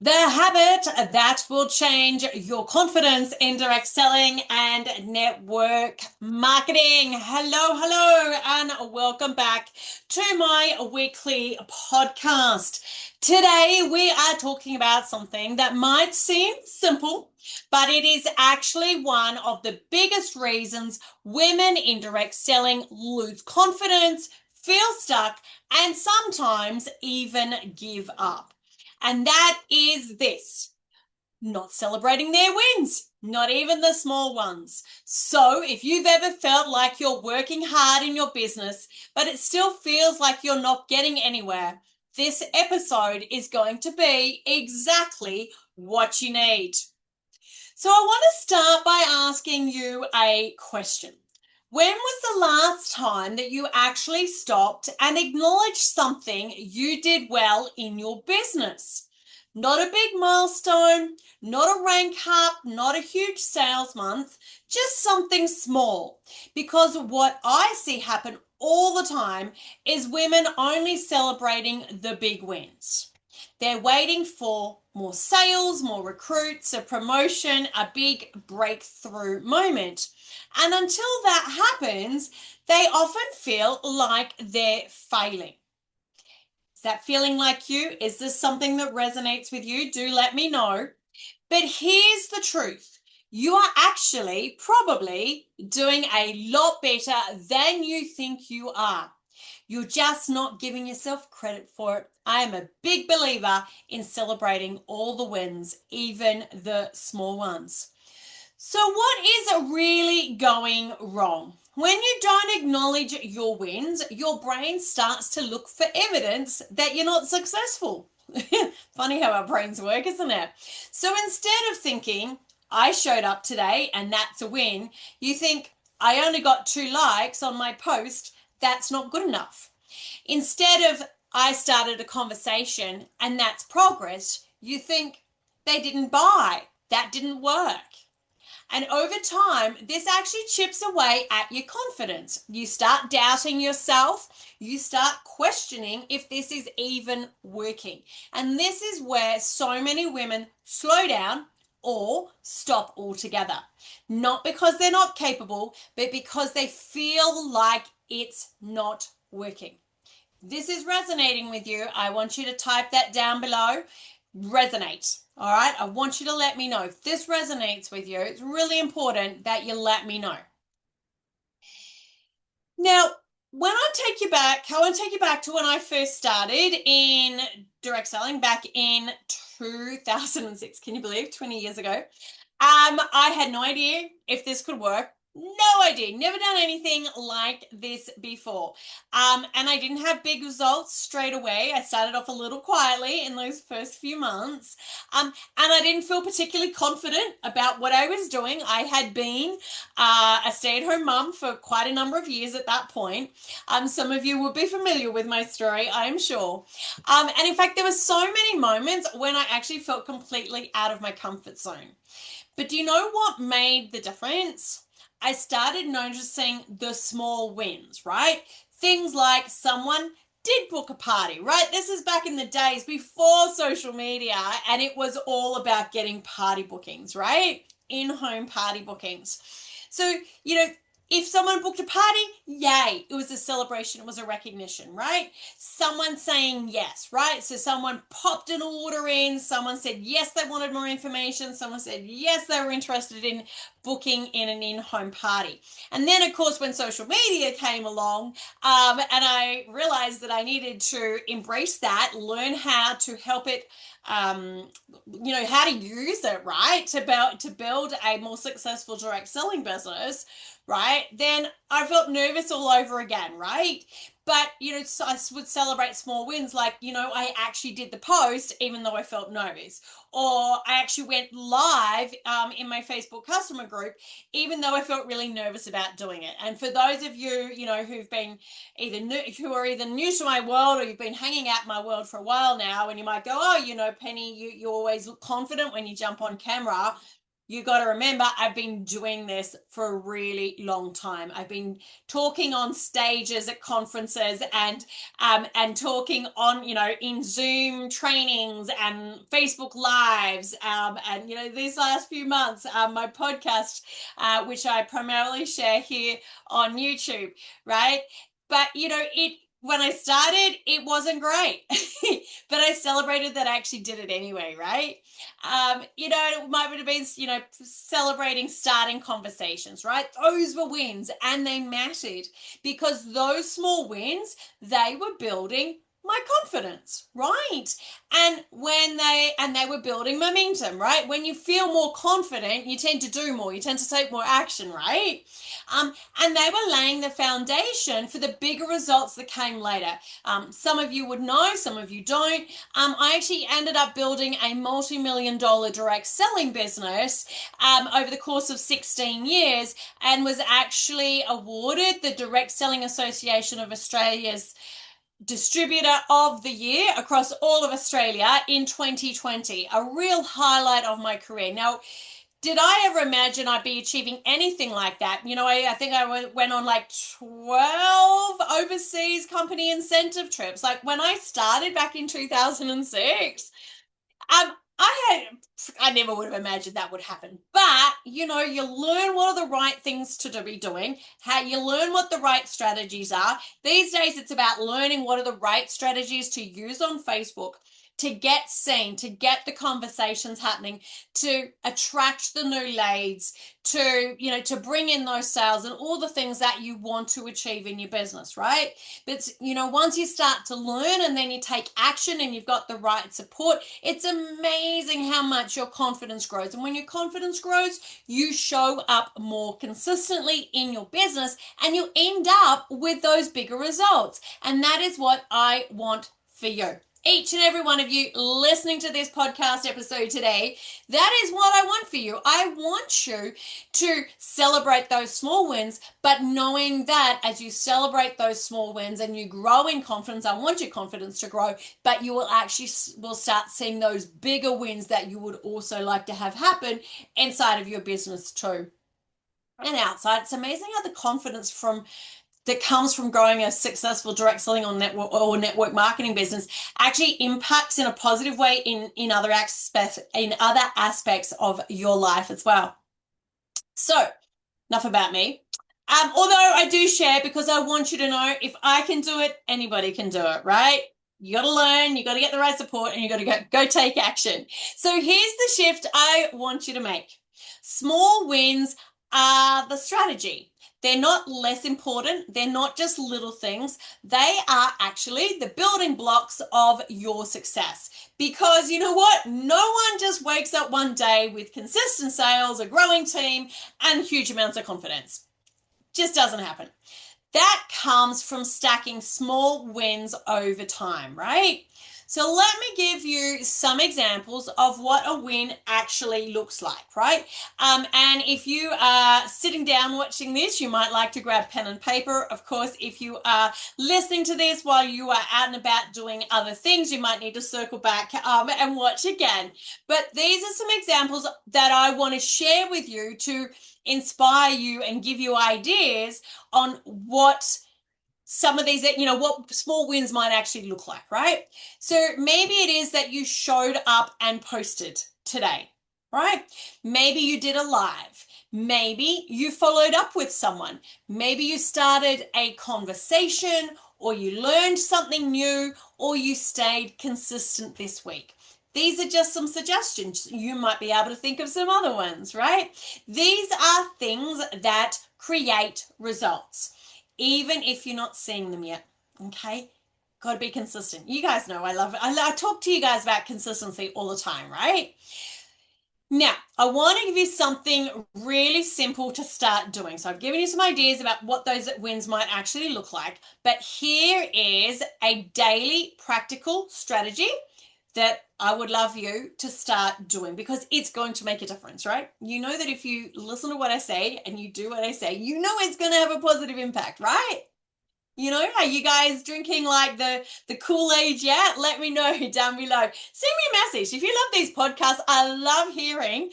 The habit that will change your confidence in direct selling and network marketing. Hello, hello, and welcome back to my weekly podcast. Today, we are talking about something that might seem simple, but it is actually one of the biggest reasons women in direct selling lose confidence, feel stuck, and sometimes even give up. And that is this: not celebrating their wins, not even the small ones. So, if you've ever felt like you're working hard in your business, but it still feels like you're not getting anywhere, this episode is going to be exactly what you need. So, I want to start by asking you a question. When was the last time that you actually stopped and acknowledged something you did well in your business? Not a big milestone, not a rank up, not a huge sales month, just something small. Because what I see happen all the time is women only celebrating the big wins. They're waiting for more sales, more recruits, a promotion, a big breakthrough moment. And until that happens, they often feel like they're failing. Is that feeling like you? Is this something that resonates with you? Do let me know. But here's the truth. You are actually probably doing a lot better than you think you are. You're just not giving yourself credit for it. I am a big believer in celebrating all the wins, even the small ones. So, what is really going wrong? When you don't acknowledge your wins, your brain starts to look for evidence that you're not successful. Funny how our brains work, isn't it? So instead of thinking, I showed up today and that's a win, you think, I only got 2 likes on my post, that's not good enough. Instead of, I started a conversation and that's progress, you think, they didn't buy, that didn't work. And over time, this actually chips away at your confidence. You start doubting yourself. You start questioning if this is even working. And this is where so many women slow down or stop altogether. Not because they're not capable, but because they feel like it's not working. This is resonating with you. I want you to type that down below. Resonate. All right. I want you to let me know if this resonates with you. It's really important that you let me know. Now, when I want to take you back to when I first started in direct selling back in 2006. Can you believe 20 years ago? I had no idea if this could work. No idea. Never done anything like this before. And I didn't have big results straight away. I started off a little quietly in those first few months. And I didn't feel particularly confident about what I was doing. I had been a stay-at-home mum for quite a number of years at that point. Some of you will be familiar with my story, I am sure. And in fact, there were so many moments when I actually felt completely out of my comfort zone. But do you know what made the difference? I started noticing the small wins, right? Things like someone did book a party, right? This is back in the days before social media, and it was all about getting party bookings, right? In-home party bookings. So, if someone booked a party, yay, it was a celebration, it was a recognition, right? Someone saying yes, right? So someone popped an order in, someone said yes, they wanted more information, someone said yes, they were interested in booking in an in-home party. And then, of course, when social media came along, and I realized that I needed to embrace that, learn how to help it, how to use it, right, to build a more successful direct selling business, right, then I felt nervous all over again, right? But, so I would celebrate small wins like, I actually did the post even though I felt nervous. Or I actually went live in my Facebook customer group even though I felt really nervous about doing it. And for those of you, who've been who are either new to my world or you've been hanging out in my world for a while now, and you might go, oh, Penny, you always look confident when you jump on camera. you got to remember, I've been doing this for a really long time. I've been talking on stages at conferences and talking on, in Zoom trainings and Facebook lives. And, these last few months, my podcast, which I primarily share here on YouTube, right? But, when I started, it wasn't great, but I celebrated that I actually did it anyway, right? It might have been, celebrating starting conversations, right? Those were wins and they mattered because those small wins, they were building my confidence, right? And they were building momentum, right? When you feel more confident, you tend to do more, you tend to take more action, right? And they were laying the foundation for the bigger results that came later. Some of you would know, some of you don't. I actually ended up building a multi-million dollar direct selling business over the course of 16 years and was actually awarded the Direct Selling Association of Australia's Distributor of the Year across all of Australia in 2020. A real highlight of my career. Now, did I ever imagine I'd be achieving anything like that? I think I went on like 12 overseas company incentive trips. Like when I started back in 2006, um, I never would have imagined that would happen. But, you learn what are the right things to be doing, how you learn what the right strategies are. These days, it's about learning what are the right strategies to use on Facebook to get seen, to get the conversations happening, to attract the new leads, to bring in those sales and all the things that you want to achieve in your business, right? But, once you start to learn and then you take action and you've got the right support, it's amazing how much your confidence grows. And when your confidence grows, you show up more consistently in your business and you end up with those bigger results. And that is what I want for you. Each and every one of you listening to this podcast episode today, that is what I want for you. I want you to celebrate those small wins, but knowing that as you celebrate those small wins and you grow in confidence, I want your confidence to grow, but you will start seeing those bigger wins that you would also like to have happen inside of your business too. And outside, it's amazing how the confidence that comes from growing a successful direct selling or network marketing business actually impacts in a positive way in other aspects of your life as well. So, enough about me. Although I do share because I want you to know if I can do it, anybody can do it, right? You got to learn, you got to get the right support, and you got to go take action. So here's the shift I want you to make. Small wins are the strategy. They're not less important. They're not just little things. They are actually the building blocks of your success. Because you know what? No one just wakes up one day with consistent sales, a growing team, and huge amounts of confidence. Just doesn't happen. That comes from stacking small wins over time, right? So let me give you some examples of what a win actually looks like, right? And if you are sitting down watching this, you might like to grab pen and paper. Of course, if you are listening to this while you are out and about doing other things, you might need to circle back and watch again. But these are some examples that I want to share with you to inspire you and give you ideas on what some of these, what small wins might actually look like, right? So maybe it is that you showed up and posted today, right? Maybe you did a live. Maybe you followed up with someone. Maybe you started a conversation or you learned something new or you stayed consistent this week. These are just some suggestions. You might be able to think of some other ones, right? These are things that create results, even if you're not seeing them yet, okay? Got to be consistent. You guys know I love it. I talk to you guys about consistency all the time, right? Now, I want to give you something really simple to start doing. So I've given you some ideas about what those wins might actually look like, but here is a daily practical strategy that I would love you to start doing because it's going to make a difference, right? You know that if you listen to what I say and you do what I say, you know it's going to have a positive impact, right? Are you guys drinking like the Kool-Aid yet? Let me know down below. Send me a message. If you love these podcasts, I love hearing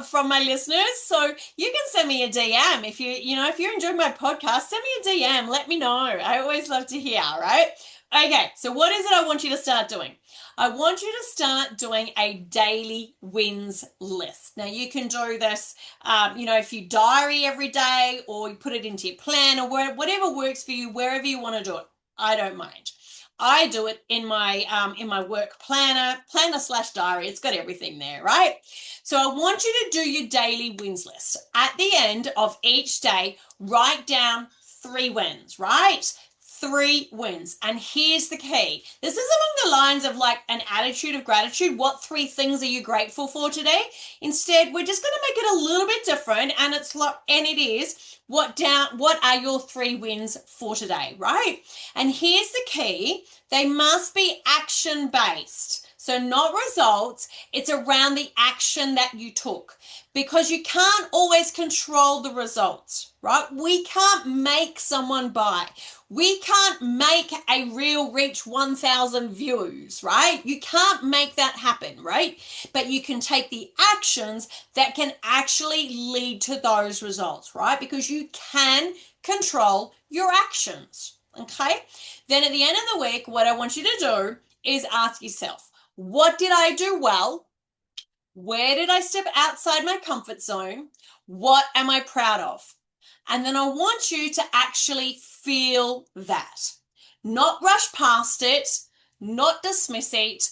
from my listeners. So you can send me a DM if you're enjoying my podcast, send me a DM. Let me know. I always love to hear, right? Okay, so what is it I want you to start doing? I want you to start doing a daily wins list. Now you can do this if you diary every day or you put it into your plan or whatever works for you, wherever you want to do it. I don't mind. I do it in my work planner slash diary. It's got everything there, right? So I want you to do your daily wins list. At the end of each day, write down 3 wins, right? 3 wins. And here's the key. This is along the lines of like an attitude of gratitude. What 3 things are you grateful for today? Instead, we're just going to make it a little bit different, and it is what are your 3 wins for today, right? And here's the key. They must be action based. So not results, it's around the action that you took, because you can't always control the results, right? We can't make someone buy. We can't make a reel reach 1,000 views, right? You can't make that happen, right? But you can take the actions that can actually lead to those results, right? Because you can control your actions, okay? Then at the end of the week, what I want you to do is ask yourself, what did I do well? Where did I step outside my comfort zone? What am I proud of? And then I want you to actually feel that. Not rush past it, not dismiss it,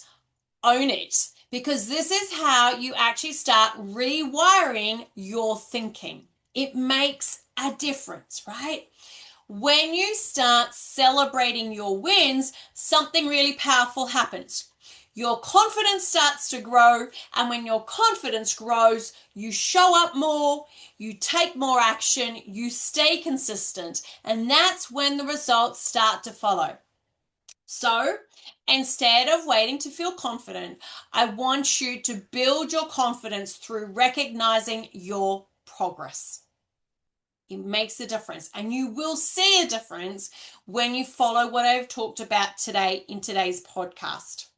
own it. Because this is how you actually start rewiring your thinking. It makes a difference, right? When you start celebrating your wins, something really powerful happens. Your confidence starts to grow, and when your confidence grows, you show up more, you take more action, you stay consistent, and that's when the results start to follow. So instead of waiting to feel confident, I want you to build your confidence through recognizing your progress. It makes a difference, and you will see a difference when you follow what I've talked about today in today's podcast.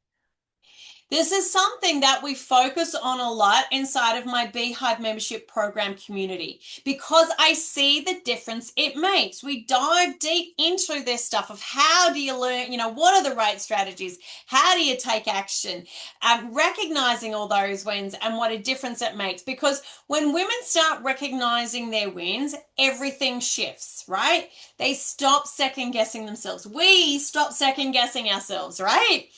This is something that we focus on a lot inside of my Beehive membership program community, because I see the difference it makes. We dive deep into this stuff of how do you learn, what are the right strategies? How do you take action? Recognizing all those wins and what a difference it makes. Because when women start recognizing their wins, everything shifts, right? They stop second guessing themselves. We stop second guessing ourselves, right?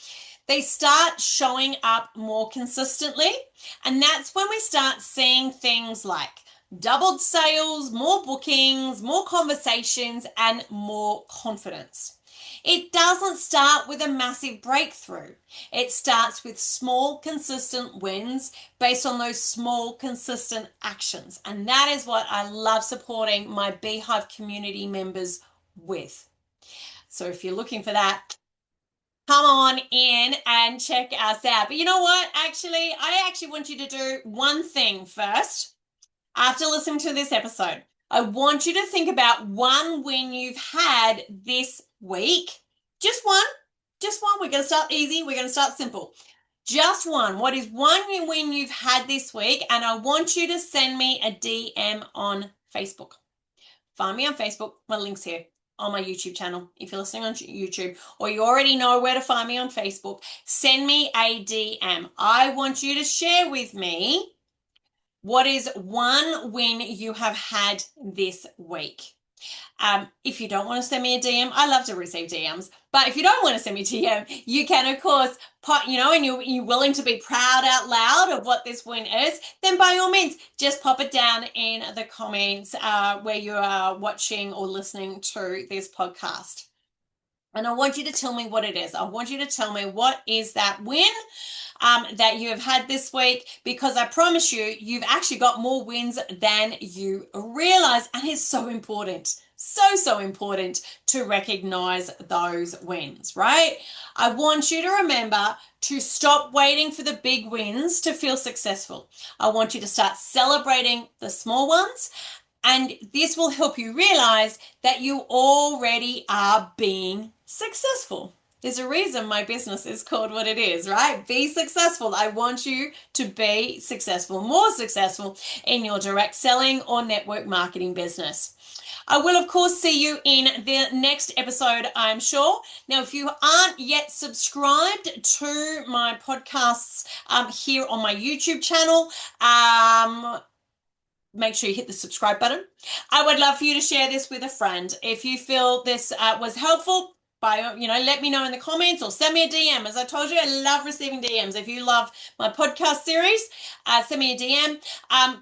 They start showing up more consistently. And that's when we start seeing things like doubled sales, more bookings, more conversations, and more confidence. It doesn't start with a massive breakthrough. It starts with small, consistent wins based on those small, consistent actions. And that is what I love supporting my Beehive community members with. So if you're looking for that, come on in and check us out. But you know what? I actually want you to do one thing first. After listening to this episode, I want you to think about one win you've had this week. Just one. Just one. We're going to start easy. We're going to start simple. Just one. What is one win you've had this week? And I want you to send me a DM on Facebook. Find me on Facebook. My link's here on my YouTube channel. If you're listening on YouTube, or you already know where to find me on Facebook, send me a DM. I want you to share with me what is one win you have had this week. If you don't want to send me a DM, I love to receive DMs. But if you don't want to send me a DM, you can, of course, and you're willing to be proud out loud of what this win is, then by all means, just pop it down in the comments where you are watching or listening to this podcast. And I want you to tell me what it is. I want you to tell me what is that win that you have had this week, because I promise you, you've actually got more wins than you realize. And it's so important. So important to recognize those wins, right? I want you to remember to stop waiting for the big wins to feel successful. I want you to start celebrating the small ones And this will help you realize that you already are being successful. There's a reason my business is called what it is, right? Be successful. I want you to be successful, more successful in your direct selling or network marketing business. I will, of course, see you in the next episode, I'm sure. Now, if you aren't yet subscribed to my podcasts here on my YouTube channel, make sure you hit the subscribe button. I would love for you to share this with a friend. If you feel this was helpful, let me know in the comments or send me a DM. As I told you, I love receiving DMs. If you love my podcast series, send me a DM.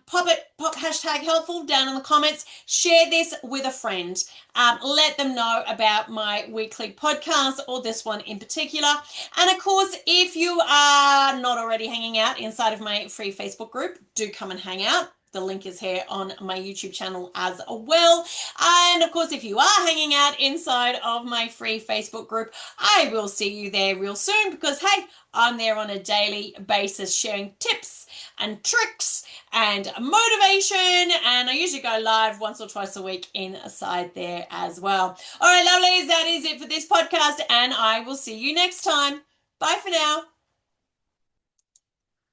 Pop hashtag helpful down in the comments. Share this with a friend. Let them know about my weekly podcast or this one in particular. And of course, if you are not already hanging out inside of my free Facebook group, do come and hang out. The link is here on my YouTube channel as well. And of course, if you are hanging out inside of my free Facebook group, I will see you there real soon because, hey, I'm there on a daily basis sharing tips and tricks and motivation. And I usually go live once or twice a week inside there as well. All right, lovelies, that is it for this podcast. And I will see you next time. Bye for now.